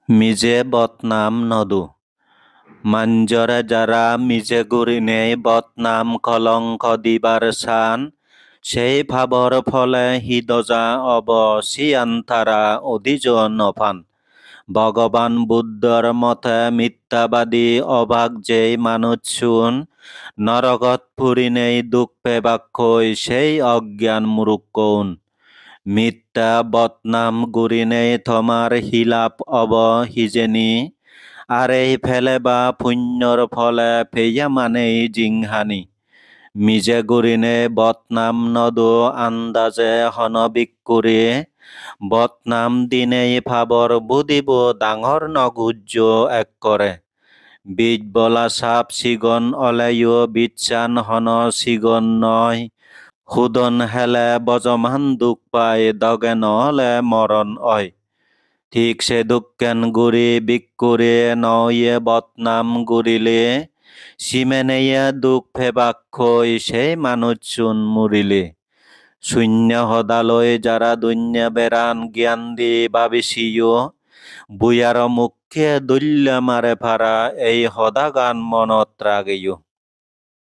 মিজে বদনাম নদু মাঞ্জরে যারা মিজে গুরিনে বদনাম কলঙ্ক দিবার সান সেই ভাবর ফলে হিদজা অব সিয়ান্তারা অধিজ নফান। ভগবান বুদ্ধর মতে মিথ্যাবাদী অভাগ যেই মানুষ শুন নরগত ফুরিনেই দুঃখ পেবাক্ষই সেই অজ্ঞান মুরুক্কৌন। মিথ্যা বদনাম গুরিনেই থমার হিলাপ অব হিজেনি আর এই ফেলে বা পুণ্যর ফলে পেয়া মানেই জিংহানি। মিজে গুরিনে বদনাম নদু আন্দাজে হনবিক করে বদনাম দিনেই ভাবর বুদিব ডাঙর নগুজ্জ এক করে। বীজ বলা সাপ সিগন অলেয় বিচ্ছান হন সিগন নয় হুদন হেলে বজমান দুঃখ পায় দগে নহলে মরণ অয়। ঠিক সে দুঃখেন গুরি বিক্ষুরে নয়ে বদনাম গুরিলে সিমেনেয়ে দুঃখ ফেবাক্ষই সেই মানুষ চুন মুরিলে। শূন্য হদালয় যারা দৈন্য বেড়ান জ্ঞান দি ভাবিসিও বুয়ার মুখে দল্য মারে ফারা এই হদা গান মনত রাগিও।